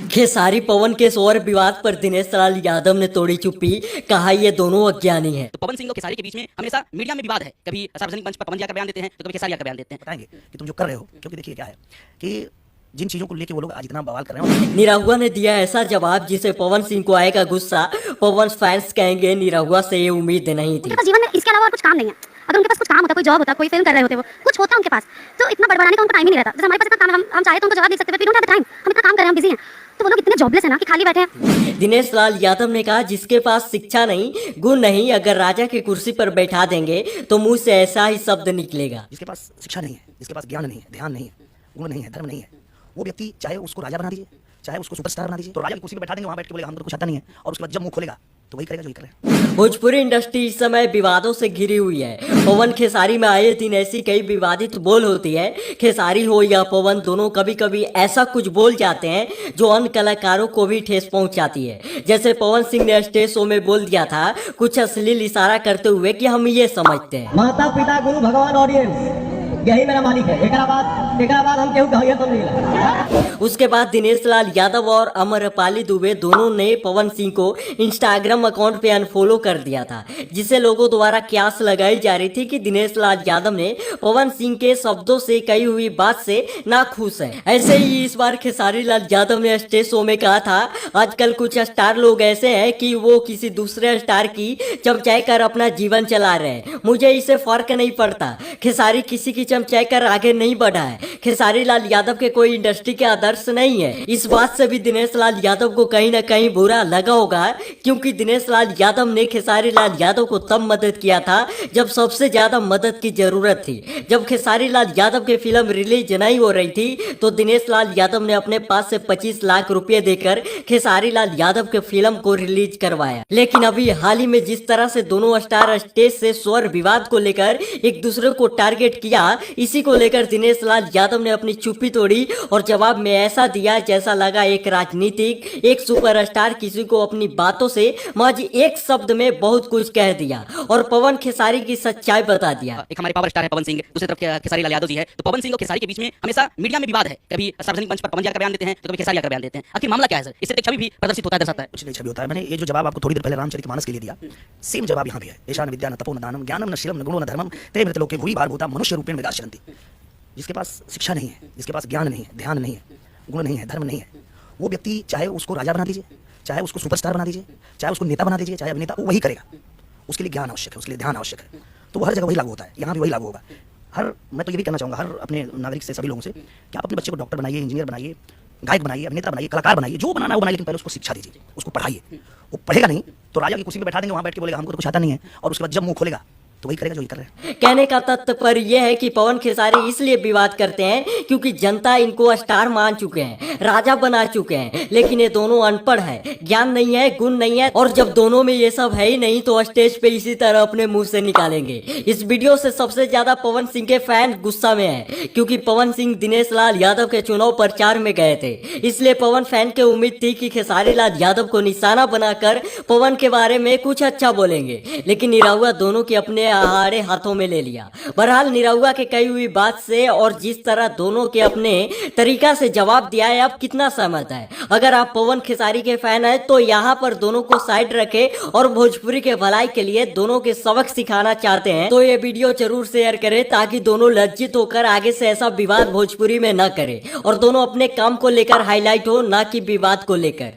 खेसारी पवन के शोर विवाद पर दिनेश लाल यादव ने तोड़ी चुप्पी, कहा ये दोनों अज्ञानी हैं। तो पवन सिंह और खेसारी के बीच में हमेशा मीडिया में विवाद है। कभी सार्वजनिक मंच पर पवन जी का बयान देते हैं तो कभी खेसारी का बयान देते हैं। बताएंगे कि तुम जो कर रहे हो, क्योंकि देखिए क्या है कि जिन चीजों को लेके वो लोग आज इतना बवाल कर रहे हैं। निरहुआ ने दिया ऐसा जवाब जिसे पवन सिंह को आएगा गुस्सा। पवन फैंस कहेंगे निरहुआ से ये उम्मीद नहीं थी। उनके पास जीवन में इसके अलावा और कुछ काम नहीं है। अगर उनके पास कुछ काम होता, कोई जॉब होता, कोई फिल्म कर रहे होते, वो कुछ होता उनके पास, तो इतना बड़बड़ाने का उनको टाइम ही नहीं रहता। जैसे हमारे पास इतना काम, हम चाहे तो उनको जवाब दे सकते हैं, we don't have the time, हम इतना काम कर रहे हैं, हम बिजी हैं। तो वो लोग इतने जॉबलेस हैं ना कि खाली बैठे हैं। दिनेश लाल यादव ने कहा जिसके पास शिक्षा नहीं, गुण नहीं, अगर राजा की कुर्सी पर बैठा देंगे तो मुंह से ऐसा ही शब्द निकलेगा। जिसके पास शिक्षा नहीं है, जिसके पास ज्ञान नहीं है, ध्यान नहीं है, गुण नहीं है, धर्म नहीं है, वो व्यक्ति चाहे उसको राजा बना दीजिए, चाहे उसको सुपरस्टार बना दीजिए, तो राजा की कुर्सी पर बैठा देंगे, वहां बैठ के बोलेगा हम तो कुछ आता नहीं है, और उसके बाद जब मुंह खोलेगा तो वही करेगा जो ये कर रहे हैं। भोजपुरी इंडस्ट्री इस समय विवादों से घिरी हुई है। पवन खेसारी में आए दिन ऐसी कई विवादित बोल होती है। खेसारी हो या पवन, दोनों कभी कभी ऐसा कुछ बोल जाते हैं जो अन्य कलाकारों को भी ठेस पहुंचाती है। जैसे पवन सिंह ने स्टेज शो में बोल दिया था कुछ अश्लील इशारा करते हुए कि हम ये समझते हैं माता पिता गुरु भगवान ऑडियंस यही मेरा मालिक है। एकरा बाद हम केहू कहिए तो नहीं। उसके बाद दिनेश लाल यादव और अमरपाली दुबे दोनों ने पवन सिंह को इंस्टाग्राम अकाउंट पे अनफॉलो कर दिया था, जिसे लोगों द्वारा क्यास लगाई जा रही थी कि दिनेश लाल यादव ने पवन सिंह के शब्दों से कही हुई बात से नाखुश है। ऐसे ही इस बार खेसारी लाल यादव ने स्टेज शो में कहा था आजकल कुछ स्टार लोग ऐसे हैं कि वो किसी दूसरे स्टार की चमचाई कर अपना जीवन चला रहे हैं, मुझे इससे फर्क नहीं पड़ता। खेसारी किसी की चमचाई कर आगे नहीं बढ़ा है। खेसारी लाल यादव के कोई इंडस्ट्री के आदर्श नहीं है। इस बात से भी दिनेश लाल यादव को कहीं ना कहीं बुरा लगा होगा, क्योंकि दिनेश लाल यादव ने खेसारी लाल यादव को तब मदद किया था जब सबसे ज्यादा मदद की जरूरत थी। जब खेसारी लाल यादव की फिल्म रिलीज नहीं हो रही थी तो दिनेश लाल यादव ने अपने पास से 25 लाख रुपए देकर खेसारी लाल यादव के फिल्म को रिलीज करवाया। लेकिन अभी हाल ही में जिस तरह से दोनों स्टार स्टेज से स्वर विवाद को लेकर एक दूसरे को टारगेट किया, इसी को लेकर दिनेश लाल यादव ने अपनी चुप्पी तोड़ी और जवाब में ऐसा दिया जैसा लगा एक राजनीतिक, एक सुपरस्टार किसी को अपनी बातों से महज एक शब्द में बहुत कुछ कह दिया और पवन खेसारी की सच्चाई बता दिया। एक हमारे पावर स्टार है पवन सिंह, दूसरी तरफ खेसारी लाल यादव जी है। तो पवन सिंह और खेसारी के बीच में हमेशा मीडिया में विवाद है। कभी सार्वजनिक मंच पर पवन जी का बयान देते हैं तो कभी खेसारी का बयान देते हैं। आखिर मामला क्या है सर? इससे एक छवि भी प्रदर्शित होता है, दर्शाता है। कुछ नहीं छवि होता है। मैंने ये जो जवाब आपको थोड़ी देर पहले रामचरितमानस के लिए दिया, सेम जवाब यहाँ भी है। ऐसा न विद्या न तपो न दानम ज्ञानम न शीलम न गुणो न धर्मम ते मृत लोके भूरि भार भूता मनुष्य रूपेण विदास्यन्ति। जिसके पास शिक्षा नहीं है, जिसके पास ज्ञान नहीं है, ध्यान नहीं है, गुण नहीं है, धर्म नहीं है, वो व्यक्ति चाहे उसको राजा बना दीजिए, चाहे उसको सुपरस्टार बना दीजिए, चाहे उसको नेता बना दीजिए, चाहे अभिनेता, वो वही करेगा। उसके लिए ज्ञान आवश्यक है, उसके लिए ध्यान आवश्यक है। तो वो हर जगह वही लागू होता है, यहाँ भी वही लागू होगा। मैं तो ये भी कहना चाहूँगा हर अपने नागरिक से, सभी लोगों से कि आप अपने बच्चे को डॉक्टर बनाइए, इंजीनियर बनाइए, गायक बनाइए, अभिनेता बनाइए, कलाकार बनाइए, जो बनाना है वो बनाइए, लेकिन पहले उसको शिक्षा दीजिए, उसको पढ़ाइए। वो पढ़ेगा नहीं तो राजा की कुर्सी पे बैठा देंगे, वहाँ बैठ के बोलेगा हमको तो कुछ आता नहीं है, और उसके बाद जब मुंह खोलेगा तो वही करेगा जो ये कर रहे हैं। कहने का तात्पर्य यह है कि पवन खेसारी इसलिए विवाद करते हैं क्योंकि जनता इनको स्टार मान चुके हैं, राजा बना चुके हैं, लेकिन ये दोनों अनपढ़ है, ज्ञान नहीं है, गुण नहीं है, और जब दोनों में ये सब है ही नहीं तो स्टेज पे इसी तरह अपने मुंह से निकालेंगे। इस वीडियो से सबसे ज्यादा पवन सिंह के फैन गुस्सा में हैं, क्योंकि पवन सिंह दिनेश लाल यादव के चुनाव प्रचार में गए थे, इसलिए पवन फैन के उम्मीद थी कि खेसारी लाल यादव को निशाना बनाकर पवन के बारे में कुछ अच्छा बोलेंगे, लेकिन निरहुआ दोनों की अपने आहाड़े हाथों में ले लिया। बहरहाल निरहुआ के कही हुई बात से और जिस तरह दोनों के अपने तरीका से जवाब दिया है, आप कितना सहमत है? अगर आप पवन खेसारी के फैन हैं तो यहाँ पर दोनों को साइड रखे और भोजपुरी के भलाई के लिए दोनों के सबक सिखाना चाहते हैं तो ये वीडियो जरूर शेयर करें, ताकि दोनों लज्जित होकर आगे से ऐसा विवाद भोजपुरी में न करें और दोनों अपने काम को लेकर हाईलाइट हो, ना कि विवाद को लेकर।